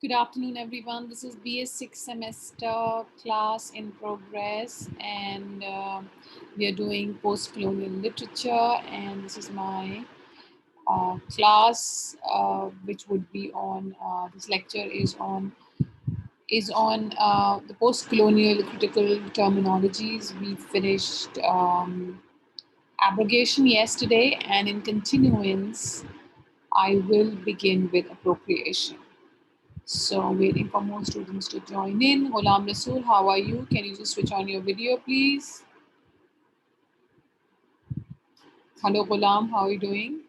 Good afternoon, everyone. This is BS 6 semester class in progress, and we are doing post-colonial literature. And this is my class, which would be on. This lecture is on the post-colonial critical terminologies. We finished abrogation yesterday, and in continuance, I will begin with appropriation. So waiting for more students to join in. Ghulam Rasool, how are you? Can you just switch on your video, please? Hello, Ghulam, how are you doing?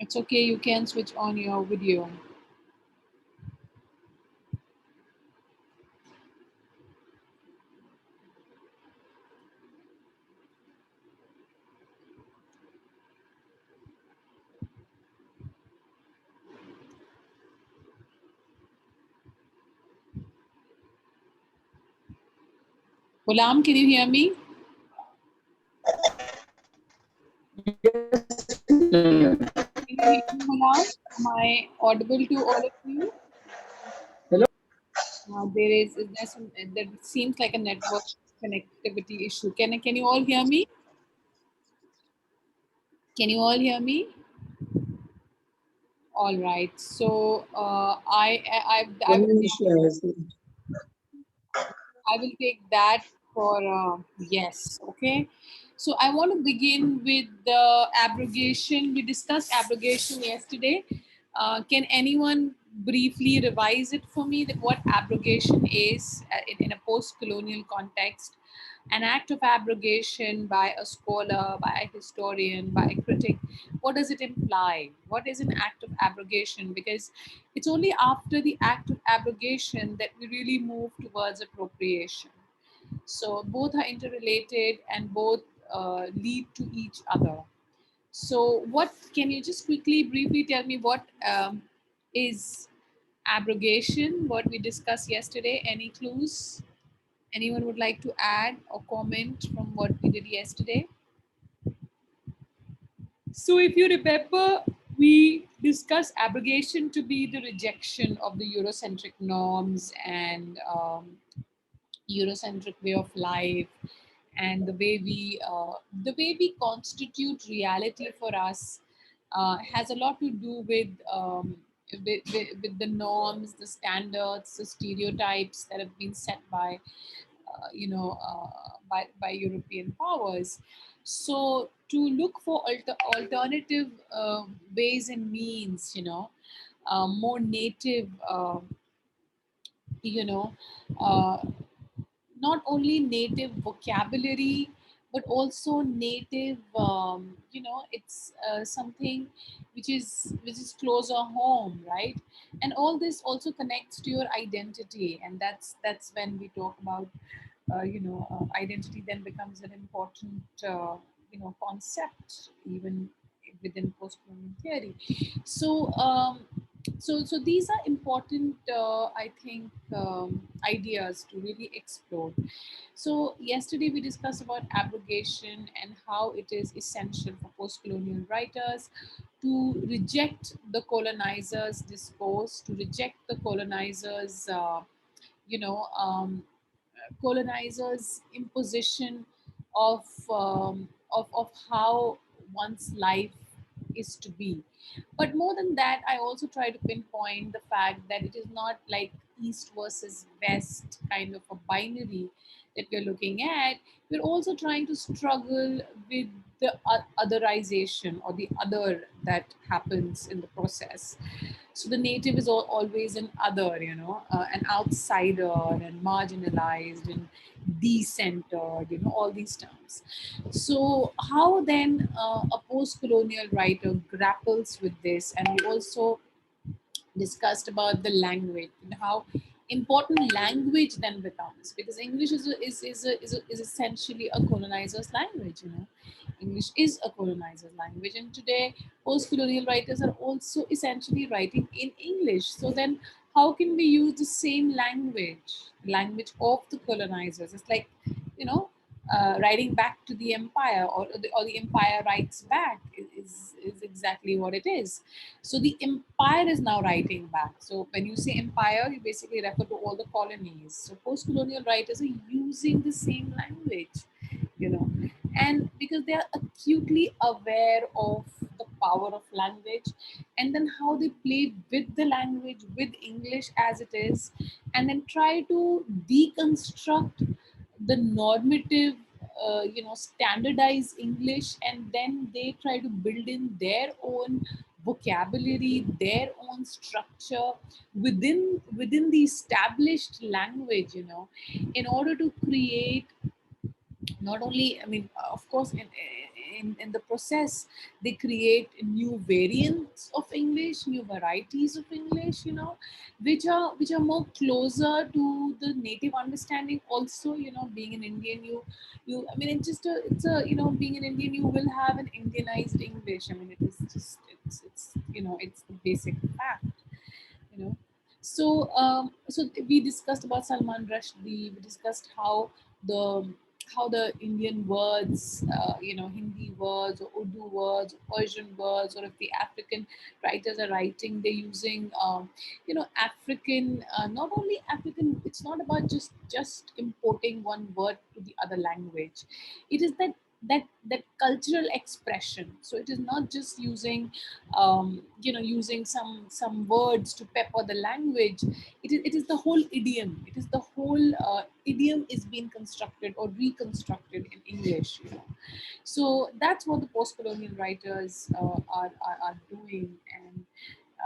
It's okay, you can switch on your video. Ghulam, can you hear me? Can you hear me, Ghulam? Am I audible to all of you? Hello. There seems like a network connectivity issue. Can you all hear me? Can you all hear me? All right. So I will take I will take that for yes. Okay. So I want to begin with the abrogation. We discussed abrogation yesterday. Can anyone briefly revise it for me? That what abrogation is in a post-colonial context? An act of abrogation by a scholar, by a historian, by a critic. What does it imply? What is an act of abrogation? Because it's only after the act of abrogation that we really move towards appropriation. So both are interrelated and both lead to each other. So, what can you just quickly, briefly tell me what is abrogation? What we discussed yesterday? Any clues? Anyone would like to add or comment from what we did yesterday? So, if you remember, we discussed abrogation to be the rejection of the Eurocentric norms and Eurocentric way of life, and the way we constitute reality for us has a lot to do with the norms, the standards, the stereotypes that have been set by European powers. So to look for alternative ways and means, more native, you know, uh, not only native vocabulary but also native, it's something which is closer home, right? And all this also connects to your identity, and that's when we talk about identity then becomes an important concept even within post-colonial theory. So these are important, I think, ideas to really explore. So yesterday we discussed about abrogation and how it is essential for post-colonial writers to reject the colonizers' discourse, to reject the you know um, colonizers' imposition of how one's life is to be. But more than that, I also try to pinpoint the fact that it is not like East versus West kind of a binary that we're looking at. We're also trying to struggle with the otherization or the other that happens in the process. So the native is always an other, an outsider and marginalized and decentered, all these terms. So how then a post-colonial writer grapples with this? And we also discussed about the language and how important language then becomes, because English is essentially a colonizer's language. English is a colonizer's language, and today post-colonial writers are also essentially writing in English. So then how can we use the same language of the colonizers? It's like, you know writing back to the empire, or the empire writes back, is exactly what it is. So the empire is now writing back. So when you say empire, you basically refer to all the colonies. So post-colonial writers are using the same language, you know, and because they are acutely aware of the power of language, and then how they play with the language, with English as it is, and then try to deconstruct the normative, standardized English, and then they try to build in their own vocabulary, their own structure within the established language, in order to create, not only, I mean, of course, in the process, they create new variants of English, new varieties of English, which are more closer to the native understanding. Also, being an Indian, you I mean, it's a being an Indian, you will have an Indianized English. I mean, it is just, it's the basic fact, you know so we discussed about Salman Rushdie. We discussed the the Indian words, Hindi words or Urdu words, or Persian words, or if the African writers are writing, they're using, African, not only African. It's not about just importing one word to the other language. It is that cultural expression. So it is not just using, using some words to pepper the language. It is the whole idiom. It is the whole idiom is being constructed or reconstructed in English. So that's what the post-colonial writers are doing. And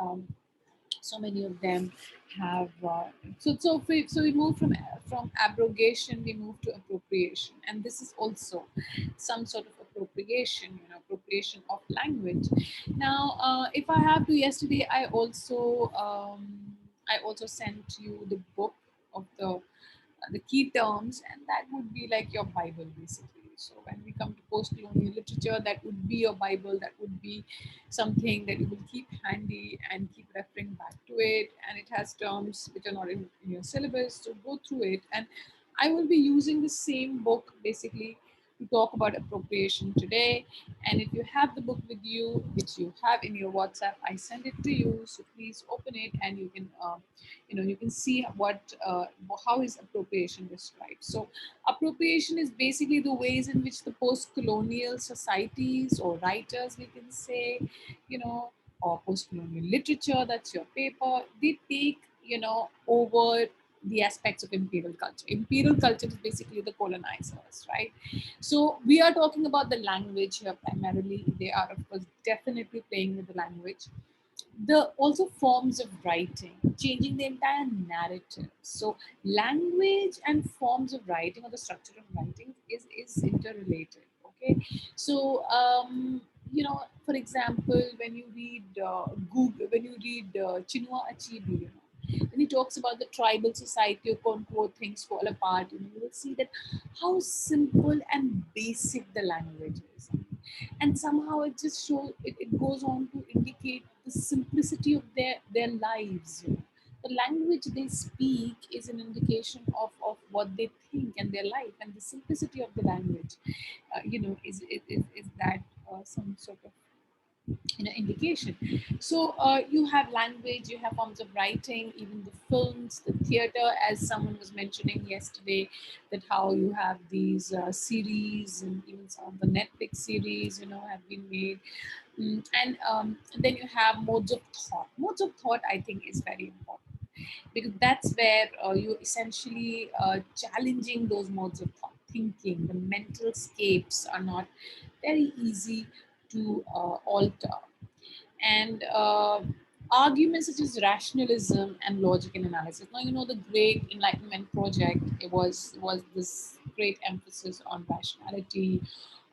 um, so many of them have, so we move from abrogation, we move to appropriation, and this is also some sort of appropriation, appropriation of language. Now, if I have to, yesterday I also sent you the book of the key terms, and that would be like your Bible, basically. So when we come to post-colonial literature, that would be your Bible. That would be something that you will keep handy and keep referring back to it. And it has terms which are not in your syllabus, so go through it. And I will be using the same book basically to talk about appropriation today. And if you have the book with you, which you have in your WhatsApp, I send it to you. So please open it, and you can see how is appropriation described. So appropriation is basically the ways in which the post-colonial societies, or writers, we can say, you know or post-colonial literature, that's your paper, they take, over the aspects of imperial culture. Imperial culture is basically the colonizers, right? So we are talking about the language here primarily. They are, of course, definitely playing with the language. The also forms of writing, changing the entire narrative. So language and forms of writing, or the structure of writing, is interrelated. Okay, so for example, when you read Chinua Achebe, when he talks about the tribal society of Concord, things fall apart, you will see that how simple and basic the language is. And somehow it just shows, it goes on to indicate the simplicity of their lives. The language they speak is an indication of what they think and their life, and the simplicity of the language, is that some sort of indication. So you have language, you have forms of writing, even the films, the theater, as someone was mentioning yesterday, that how you have these series, and even some of the Netflix series, have been made. And then you have modes of thought. Modes of thought, I think, is very important, because that's where you essentially challenging those modes of thought thinking. The mental scapes are not very easy to alter. And arguments such as rationalism and logic and analysis. Now, the Great Enlightenment project, it was this great emphasis on rationality,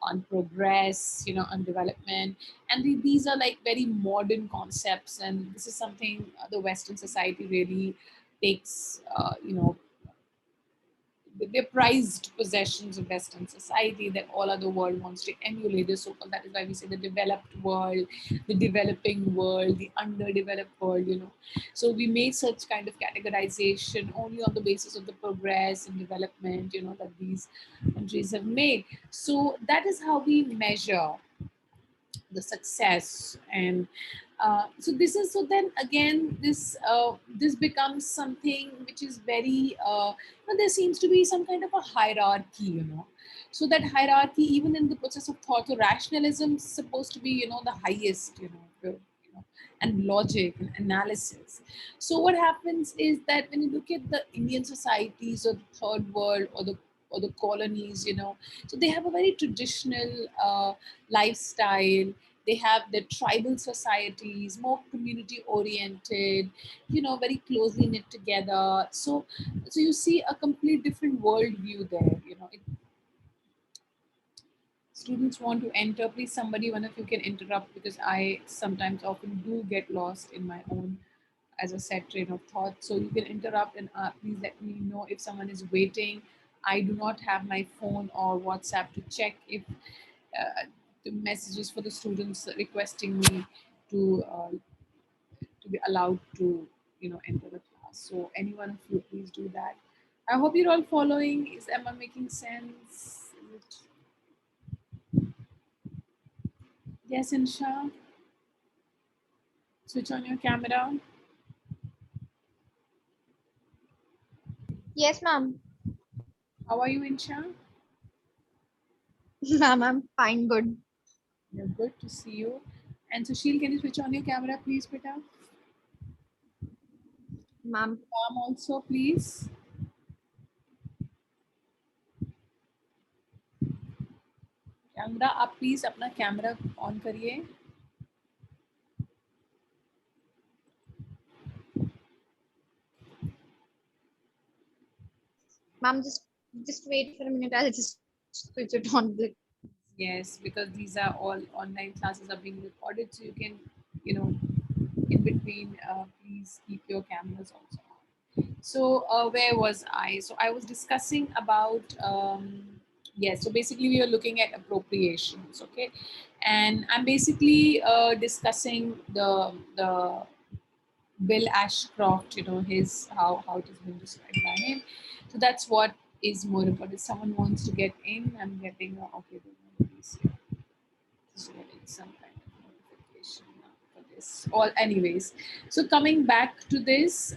on progress, on development. And these are like very modern concepts, and this is something the Western society really takes, they're prized possessions of Western society that all other world wants to emulate. The so-called, that is why we say the developed world, the developing world, the underdeveloped world. So we make such kind of categorization only on the basis of the progress and development, that these countries have made. So that is how we measure the success. And so this is, so then again this becomes something which is very there seems to be some kind of a hierarchy. So that hierarchy, even in the process of thought, so rationalism is supposed to be the highest, and logic and analysis. So what happens is that when you look at the Indian societies or the third world or the colonies, so they have a very traditional lifestyle. They have their tribal societies, more community oriented, very closely knit together. So you see a complete different worldview there. Students want to enter, please somebody, one of you can interrupt, because I sometimes often do get lost in my own, as a set train of thought. So you can interrupt and please let me know if someone is waiting. I do not have my phone or WhatsApp to check if the messages for the students requesting me to uh, to be allowed to enter the class. So any one of you, please do that. I hope you're all following. Am I making sense? Yes, Insha. Switch on your camera. Yes, ma'am. How are you, Insha? Ma'am, I'm fine, good. You're good to see you. And Sushil, can you switch on your camera, please, Beta? Ma'am, Mom also, please. Camera आप please अपना camera on करिए. ma'am, just wait for a minute. I'll just switch it on. Yes, because these are all online classes are being recorded, so you can, you know, in between, please keep your cameras also on. So where was I? So I was discussing about yes. So basically, we are looking at appropriations, okay, and I'm basically discussing the Bill Ashcroft, his how it has been described by him. So that's what is more important. If someone wants to get in, I'm getting okay. Please, just getting some kind of notification now for this. All anyways. So coming back to this,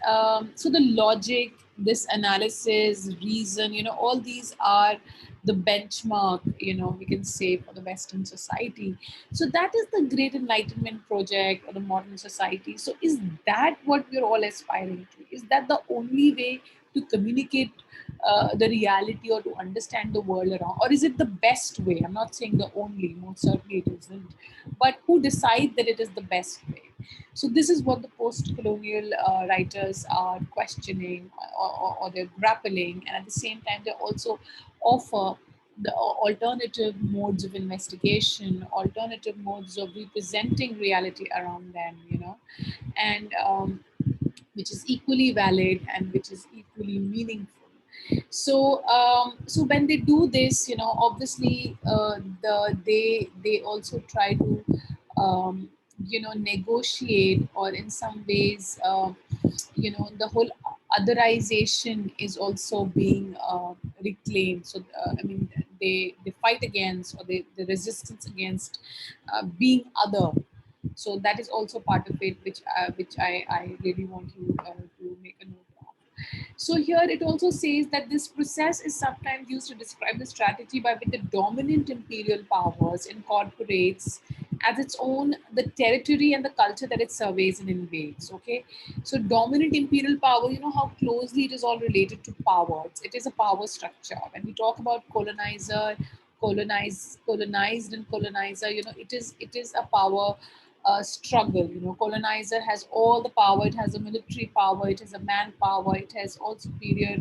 so the logic, this analysis, reason, all these are the benchmark, we can say for the Western society. So that is the Great Enlightenment project or the modern society. So is that what we're all aspiring to? Is that the only way to communicate the reality or to understand the world around? Or is it the best way? I'm not saying the only, most certainly it isn't. But who decide that it is the best way? So this is what the post-colonial writers are questioning, or they're grappling, and at the same time they also offer the alternative modes of investigation, alternative modes of representing reality around them, and which is equally valid and which is equally meaningful. So when they do this, obviously they also try to negotiate, or in some ways the whole otherization is also being reclaimed. So I mean, they fight against, or the resistance against being other. So that is also part of it, which I really want you to make a note of. So here it also says that this process is sometimes used to describe the strategy by which the dominant imperial powers incorporates as its own the territory and the culture that it surveys and invades. Okay, so dominant imperial power, how closely it is all related to power. It is a power structure. When we talk about colonizer, colonized and colonizer, it is a power struggle. Colonizer has all the power. It has a military power. It has a manpower. It has all superior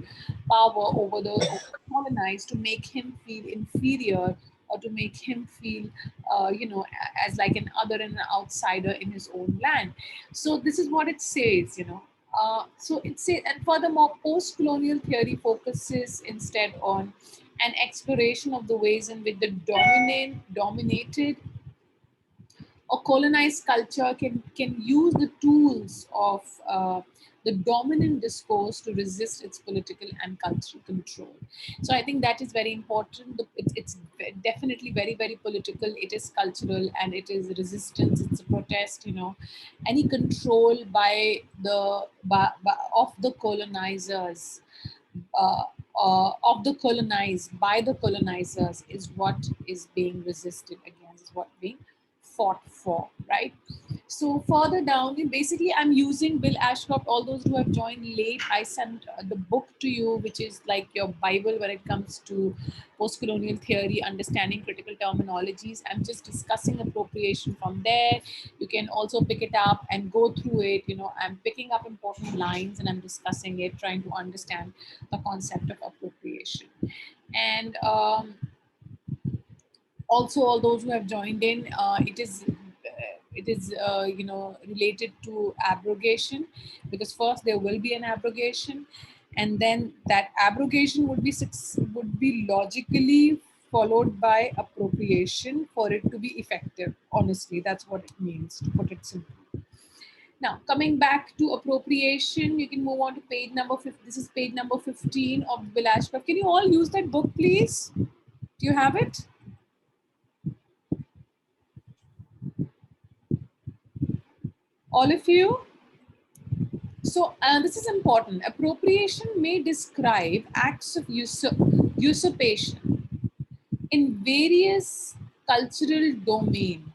power over the colonized, to make him feel inferior, or to make him feel, as like an other and an outsider in his own land. So this is what it says. So it's a, and furthermore, post-colonial theory focuses instead on an exploration of the ways in which the dominated or colonized culture can use the tools of the dominant discourse to resist its political and cultural control. So I think that is very important. It's definitely very, very political. It is cultural and it is resistance. It's a protest. You know, any control of the colonizers, uh, of the colonized by the colonizers, is what is being resisted against, is what being fought for, right? So further down, basically, I'm using Bill Ashcroft. All those who have joined late, I sent the book to you, which is like your Bible when it comes to post-colonial theory, understanding critical terminologies. I'm just discussing appropriation from there. You can also pick it up and go through it. You know, I'm picking up important lines and I'm discussing it, trying to understand the concept of appropriation. And also, all those who have joined in, it is you know, related to abrogation, because first there will be an abrogation, and then that abrogation would be logically followed by appropriation for it to be effective. Honestly, that's what it means, to put it simply. Now, coming back to appropriation, you can move on to page number 50. This is page number 15 of Bill Ashcroft. Can you all use that book, please? Do you have it? All of you? So, this is important. Appropriation may describe acts of usurpation in various cultural domains,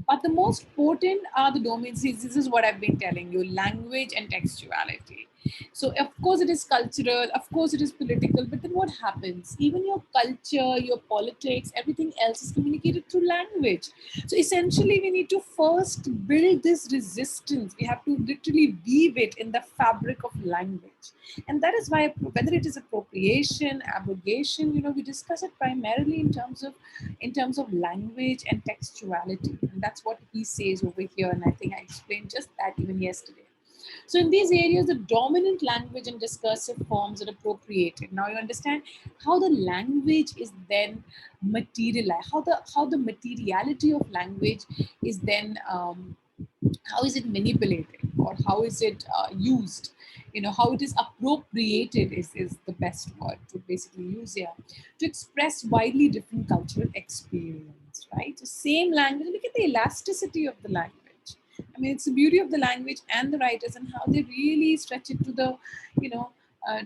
but the most potent are the domains. This is what I've been telling you: language and textuality. So, of course, it is cultural, of course, it is political, but then what happens? Even your culture, your politics, everything else is communicated through language. So, essentially, we need to first build this resistance. We have to literally weave it in the fabric of language. And that is why, whether it is appropriation, abrogation, you know, we discuss it primarily in terms of language and textuality. And that's what he says over here. And I think I explained just that even yesterday. So in these areas, the dominant language and discursive forms are appropriated. Now you understand how the language is then materialized, how the materiality of language is then how is it manipulated, or how is it used, you know, how it is appropriated is the best word to basically use here, to express widely different cultural experience, right? So same language, look at the elasticity of the language. I mean, it's the beauty of the language and the writers, and how they really stretch it to the, you know,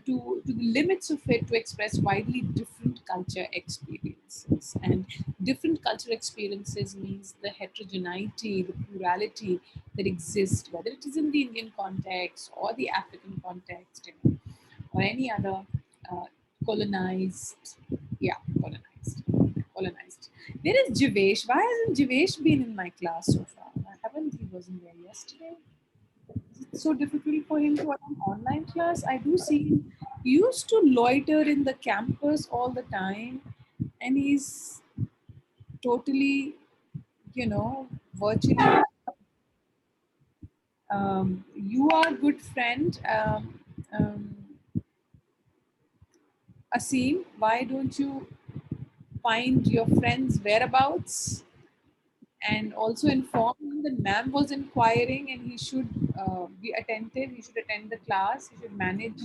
to the limits of it, to express widely different culture experiences. And different cultural experiences means the heterogeneity, the plurality that exists, whether it is in the Indian context or the African context, you know, or any other uh, colonized, yeah, colonized. Where is Jivesh? Why hasn't Jivesh been in my class so far? I haven't. He wasn't there yesterday. Is it so difficult for him to attend online class? I do see him. He used to loiter in the campus all the time, and he's totally, you know, virtually. You are a good friend, um, Asim. Why don't you find your friend's whereabouts and also inform him that ma'am was inquiring and he should be attentive. He should attend the class. He should manage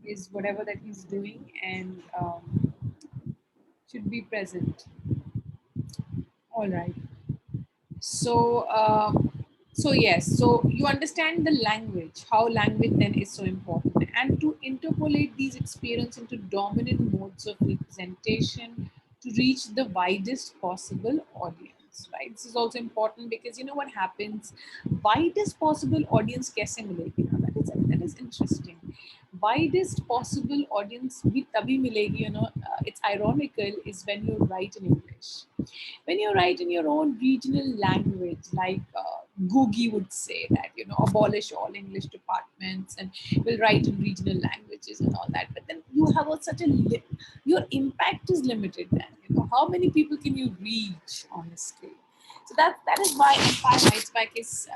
his whatever that he's doing, and should be present. All right. So, so yes, so you understand the language, how language then is so important, and to interpolate these experiences into dominant modes of representation to reach the widest possible audience, right? This is also important because you know what happens, widest possible audience kaise milegi? Now that is interesting. Widest possible audience bhi tabhi milegi, you know. It's ironical is when you write in English, when you write in your own regional language, like Googie would say that, you know, abolish all English departments and will write in regional languages and all that. But then you have such a your impact is limited. Then, you know, how many people can you reach? Honestly, So that is why Empire Writes Back is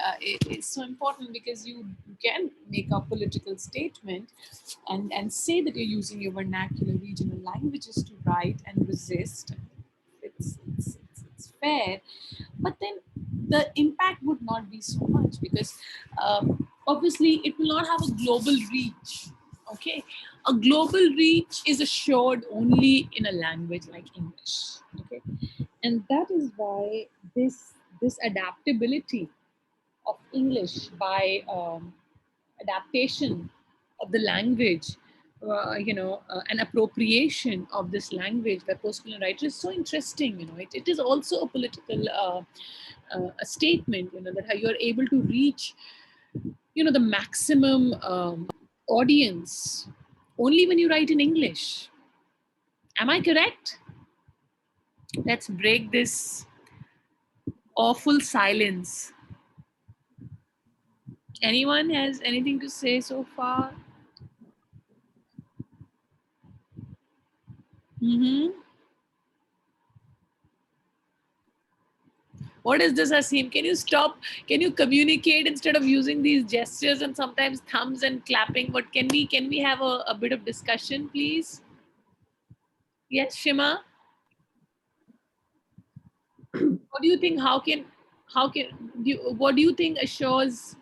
so important, because you can make a political statement and say that you're using your vernacular regional languages to write and resist. It's fair, but then the impact would not be so much, because obviously it will not have a global reach. Okay, a global reach is assured only in a language like English. Okay, and that is why this adaptability of English by adaptation of the language, an appropriation of this language by post-colonial writers is so interesting. It is also a political a statement. That how you are able to reach, the maximum audience only when you write in English. Am I correct? Let's break this awful silence. Anyone has anything to say so far? Mm-hmm. What is this, Asim? Can you stop? Can you communicate instead of using these gestures and sometimes thumbs and clapping? What can we have a bit of discussion, please? Yes, Shima. What do you think? What do you think ensures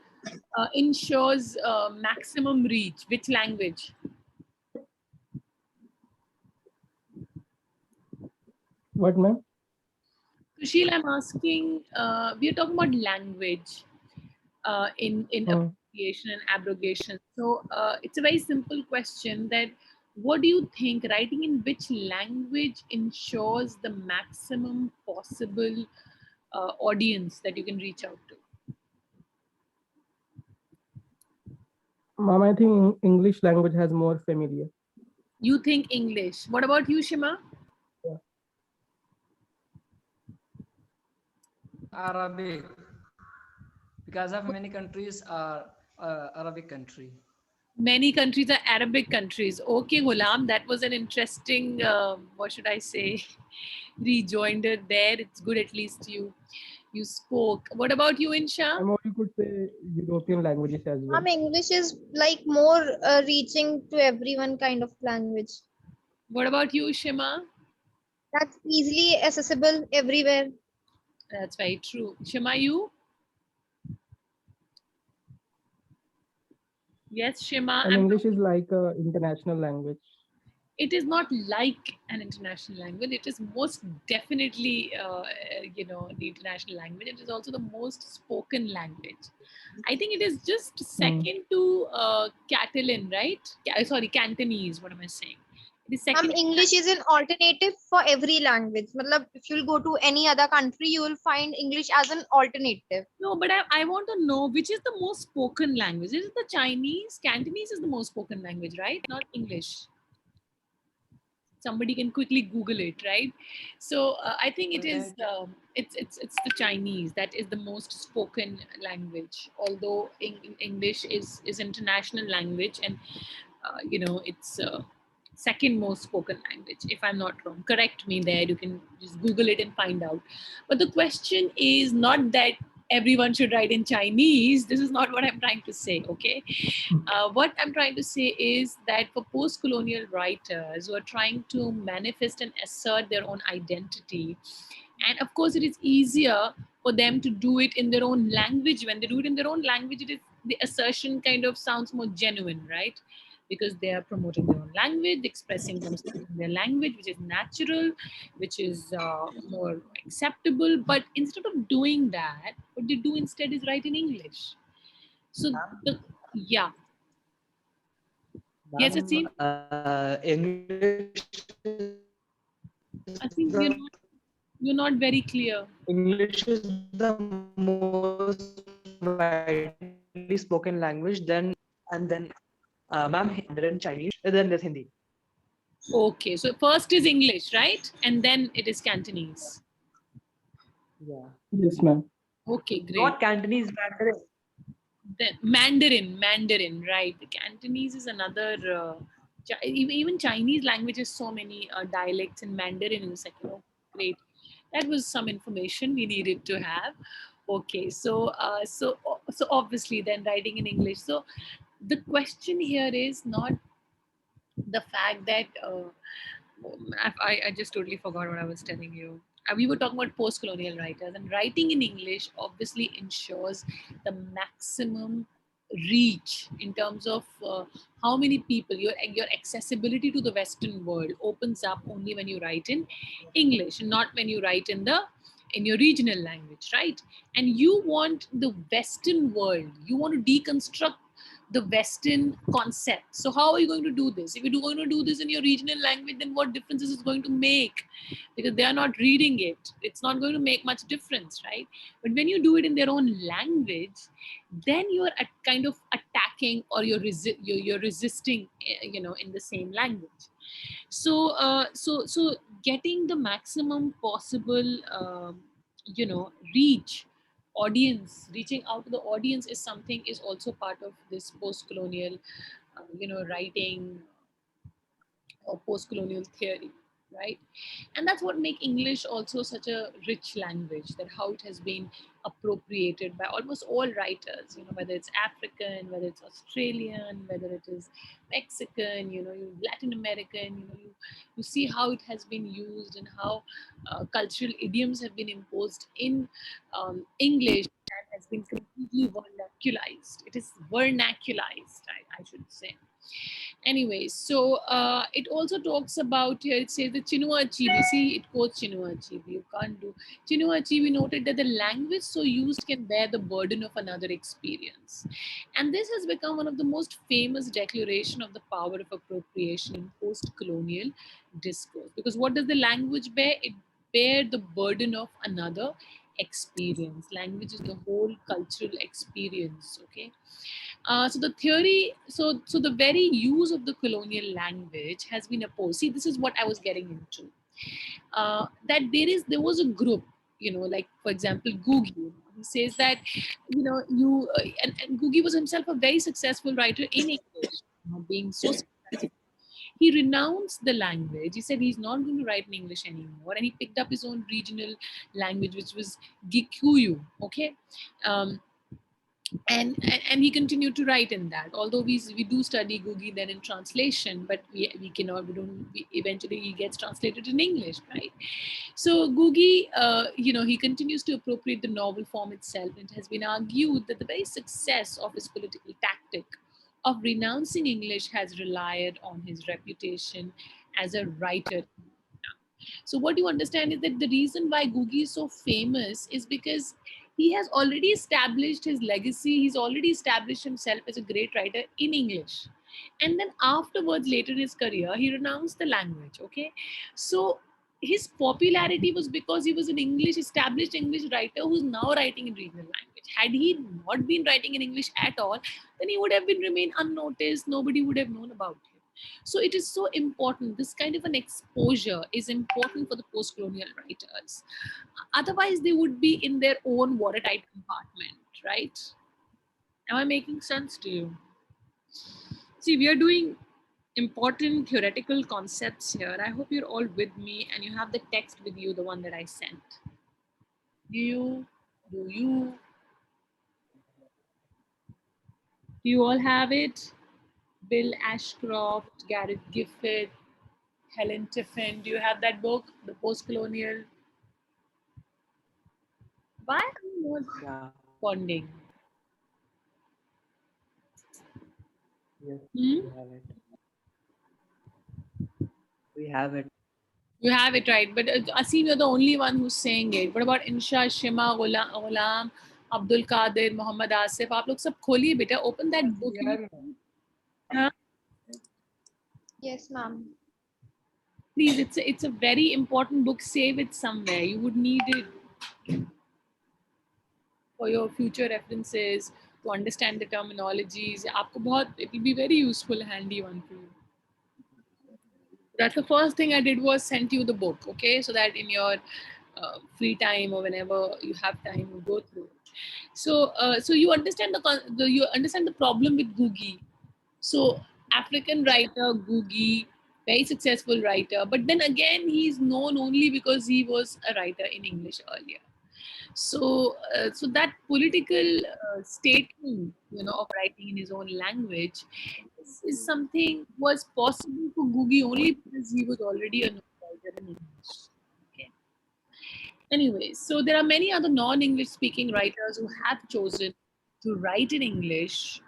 maximum reach? Which language? What, ma'am? Sushil, I'm asking. We are talking about language in Hmm. appropriation and abrogation. So it's a very simple question, that what do you think writing in which language ensures the maximum possible audience that you can reach out to? Ma'am, I think English language has more familiar. You think English. What about you, Shima? Yeah. Arabic, because of many countries are Arabic country. Many countries are Arabic countries. Okay, Ghulam, that was an interesting, what should I say, rejoinder there. It's good at least you spoke. What about you, Insha? I'm, or you could say European languages as well. English is like more reaching to everyone kind of language. What about you, Shima? That's easily accessible everywhere. That's very true. Shima, you? Yes, Shima. And English is like a international language. It is not like an international language. It is most definitely, the international language. It is also the most spoken language. I think it is just Hmm. second to Catalan, right? Sorry, Cantonese. What am I saying? It is second. English is an alternative for every language. Matlab, if you'll go to any other country, you will find English as an alternative. No, but I want to know which is the most spoken language. Is it the Chinese? Cantonese is the most spoken language, right? Not English. Somebody can quickly Google it, right? So I think it is it's the Chinese that is the most spoken language, although English is international language, and it's second most spoken language, if I'm not wrong. Correct me there, you can just Google it and find out. But the question is not that everyone should write in Chinese. This is not what I'm trying to say, okay? What I'm trying to say is that for post colonial writers who are trying to manifest and assert their own identity, and of course, it is easier for them to do it in their own language. When they do it in their own language, it is the assertion kind of sounds more genuine, right? Because they are promoting their own language, expressing themselves in their language, which is natural, which is more acceptable. But instead of doing that, what they do instead is write in English. So, the, yeah, yes, Ma'am, Asim. English is the Asim, you're not very clear. English is the most widely spoken language. Ma'am, Mandarin, Chinese, then there's Hindi. Okay, so first is English, right? And then it is Cantonese. Yeah. Yes, ma'am. Okay, great. Not Cantonese, Mandarin. Then Mandarin, right? The Cantonese is another. Even Chinese language has so many dialects, and Mandarin is the second. Oh, great. That was some information we needed to have. Okay, so obviously then writing in English. So the question here is not the fact that I just totally forgot what I was telling you. We were talking about post-colonial writers, and writing in English obviously ensures the maximum reach in terms of how many people your accessibility to the Western world opens up only when you write in English, not when you write in your regional language, right? And you want the Western world, you want to deconstruct the Western concept. So how are you going to do this? If you're going to do this in your regional language, then what difference is it going to make? Because they are not reading it. It's not going to make much difference, right? But when you do it in their own language, then you're at kind of attacking or you're resisting, in the same language. So getting the maximum possible, reach audience, reaching out to the audience is something is also part of this post-colonial writing or post-colonial theory, right? And that's what make English also such a rich language, that how it has been appropriated by almost all writers, whether it's African, whether it's Australian, whether it is Mexican, Latin American, you see how it has been used and how cultural idioms have been imposed in English and has been completely vernaculized. It is vernaculized, I should say. Anyways, so it also talks about here, it says the Chinua Achebe, see, it quotes Chinua Achebe, you can't do. Chinua Achebe noted that the language so used can bear the burden of another experience. And this has become one of the most famous declaration of the power of appropriation in post-colonial discourse. Because what does the language bear? It bear the burden of another experience. Language is the whole cultural experience, okay? So the theory, so the very use of the colonial language has been opposed. See, this is what I was getting into. That there was a group, like for example, Googie. He says that, and Googie was himself a very successful writer in English, being so successful. He renounced the language. He said he's not going to write in English anymore, and he picked up his own regional language, which was Gikuyu. Okay. Um, and he continued to write in that, although we do study Googie then in translation, but we cannot we don't we, eventually he gets translated in English, right? So Googie, he continues to appropriate the novel form itself, and it has been argued that the very success of his political tactic of renouncing English has relied on his reputation as a writer. So what you understand is that the reason why Googie is so famous is because he has already established his legacy. He's already established himself as a great writer in English. And then afterwards, later in his career, he renounced the language. Okay. So his popularity was because he was an established English writer who's now writing in regional language. Had he not been writing in English at all, then he would have been remained unnoticed. Nobody would have known about him. So it is so important. This kind of an exposure is important for the post-colonial writers. Otherwise, they would be in their own watertight compartment, right? Am I making sense to you? See, we are doing important theoretical concepts here. I hope you're all with me and you have the text with you, the one that I sent. Do you? Do you? Do you all have it? Bill Ashcroft, Garrett Gifford, Helen Tiffin. Do you have that book, The Post-Colonial? Why are you not Yeah. responding? Yes, Hmm? we have it. We have it. You have it right, but Asim, you're the only one who's saying it. What about Insha, Shima, Ghulam, Abdul Qadir, Muhammad Asif? आप लोग सब खोलिए बेटा. Open that book. Huh? Yes, ma'am. Please, it's a very important book. Save it somewhere. You would need it for your future references, to understand the terminologies. आपको बहुत, it will be very useful, handy one for you. That's the first thing I did was sent you the book, okay, so that in your free time or whenever you have time, you go through it. So you understand you understand the problem with Googie. So African writer Googie, very successful writer. But then again, he's known only because he was a writer in English earlier. So that political statement, of writing in his own language is something was possible for Googie only because he was already a known writer in English. Okay. Anyway, so there are many other non-English speaking writers who have chosen to write in English,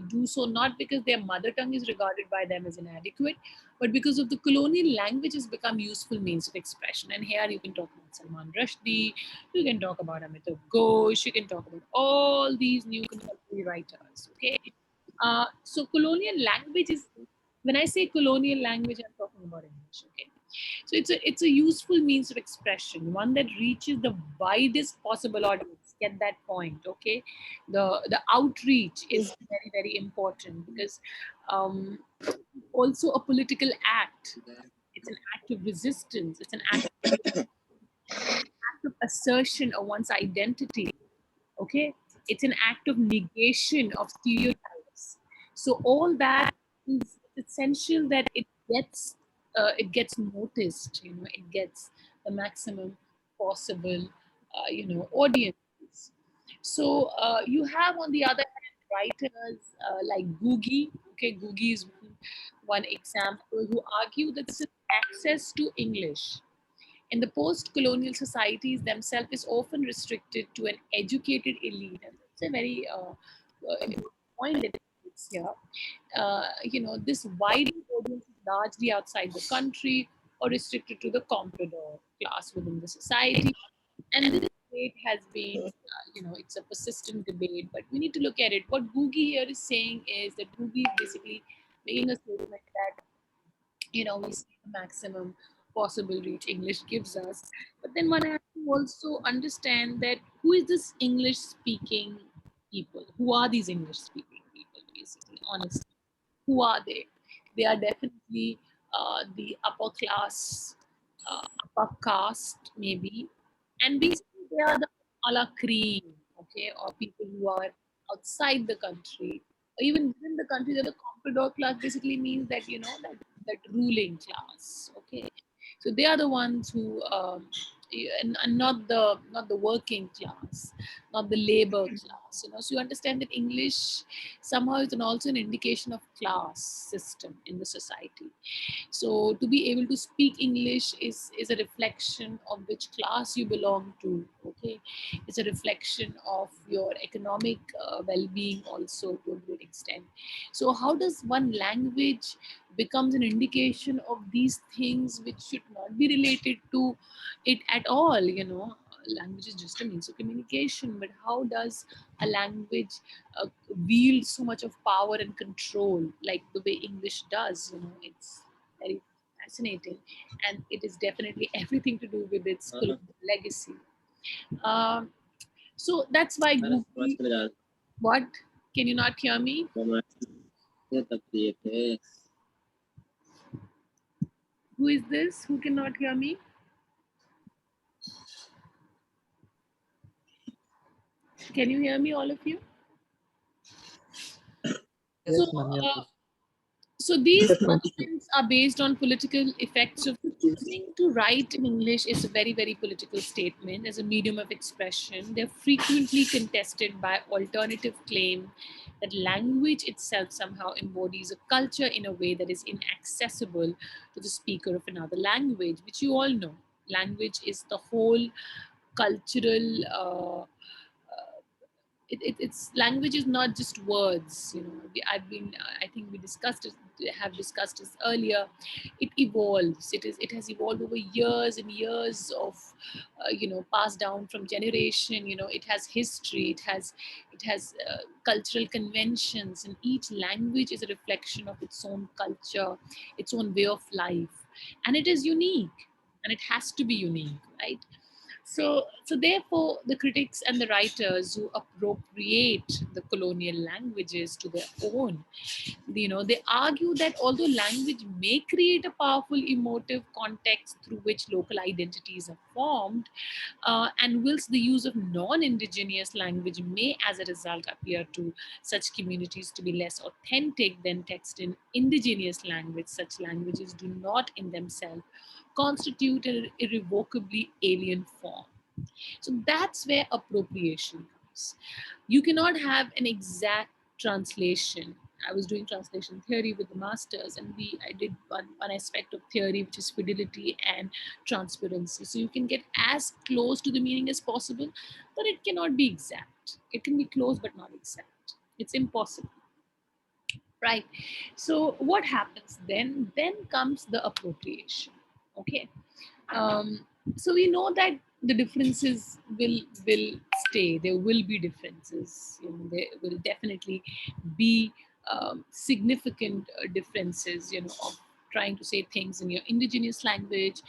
do so not because their mother tongue is regarded by them as inadequate, but because of the colonial language has become useful means of expression. And here you can talk about Salman Rushdie, you can talk about Amitav Ghosh, you can talk about all these new contemporary writers. Okay, so colonial language is, when I say colonial language, I'm talking about English. Okay, so it's a useful means of expression, one that reaches the widest possible audience. Get that point, okay? The outreach is very very important because also a political act. It's an act of resistance. It's an act of assertion of one's identity. Okay, it's an act of negation of stereotypes. So all that is essential that it gets noticed. It gets the maximum possible audience. So you have on the other hand writers like Googie. Okay, Googie is one example who argue that access to English in the post-colonial societies themselves is often restricted to an educated elite. And it's a very point that it's here. This wide audience is largely outside the country or restricted to the comprador class within the society. And this debate has been, it's a persistent debate, but we need to look at it. What Googie here is saying is that Googie is basically making a statement that we see the maximum possible reach English gives us. But then one has to also understand that who is this English speaking people? Who are these English speaking people, basically, honestly? Who are they? They are definitely the upper class, upper caste, maybe. And basically, they are the a la cream, okay, or people who are outside the country, or even within the country. They're the comprador class basically means that, that ruling class, okay. So they are the ones who, and not the working class, not the labor class. So you understand that English somehow is also an indication of class system in the society. So to be able to speak English is a reflection of which class you belong to. Okay, it's a reflection of your economic well-being also to a great extent. So how does one language becomes an indication of these things which should not be related to it at all? Language is just a means of communication, but how does a language wield so much of power and control like the way English does? It's very fascinating, and it is definitely everything to do with its colonial legacy. Um, so that's why Google. What? Can you not hear me? Who is this? Who cannot hear me? Can you hear me, all of you? Yes, So, ma'am. Yeah, please. so these arguments are based on political effects of choosing to write in English is a very, very political statement as a medium of expression. They're frequently contested by alternative claim that language itself somehow embodies a culture in a way that is inaccessible to the speaker of another language, which you all know. Language is the whole cultural it's language is not just words. I think we discussed it, have discussed this earlier. It evolves. It has evolved over years and years of passed down from generation. It has history, it has cultural conventions, and each language is a reflection of its own culture, its own way of life, and it is unique, and it has to be unique, right? So therefore, the critics and the writers who appropriate the colonial languages to their own, they argue that although language may create a powerful emotive context through which local identities are formed, and whilst the use of non-indigenous language may as a result appear to such communities to be less authentic than text in indigenous language, such languages do not in themselves constitute an irrevocably alien form. So that's where appropriation comes. You cannot have an exact translation. I was doing translation theory with the masters, and I did one aspect of theory, which is fidelity and transparency. So you can get as close to the meaning as possible, but it cannot be exact. It can be close, but not exact. It's impossible, right? So what happens then? Then comes the appropriation. Okay, um, so we know that the differences will stay. There will be differences. There will definitely be significant differences, of trying to say things in your indigenous language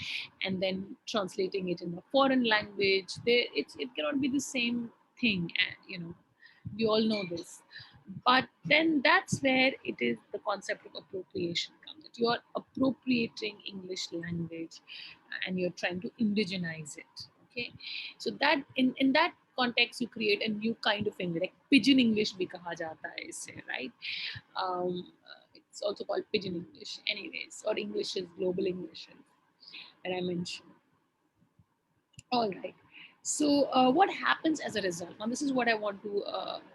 and then translating it in a foreign language. It cannot be the same thing. We all know this. But then that's where it is the concept of appropriation comes. That you're appropriating English language and you're trying to indigenize it. Okay, so that in that context you create a new kind of English, like pigeon English bhi kaha jata hai isse, right? It's also called pigeon English anyways, or English is global English that I mentioned. All right. So, what happens as a result? Now, this is what I want to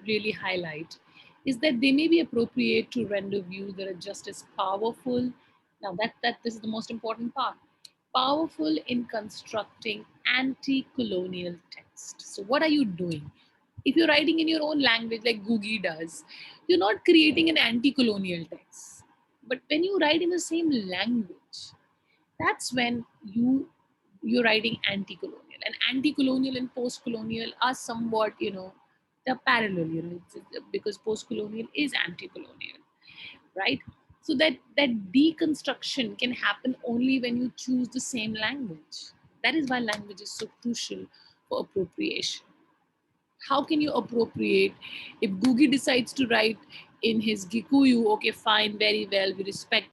really highlight: is that they may be appropriate to render views that are just as powerful. Now, that this is the most important part. Powerful in constructing anti-colonial text. So, what are you doing? If you're writing in your own language, like Googie does, you're not creating an anti-colonial text. But when you write in the same language, that's when you're writing anti-colonial, and anti-colonial and post-colonial are somewhat, they're parallel, because post-colonial is anti-colonial, right? So that deconstruction can happen only when you choose the same language. That is why language is so crucial for appropriation. How can you appropriate if Googie decides to write in his Gikuyu? Okay, fine, very well, we respect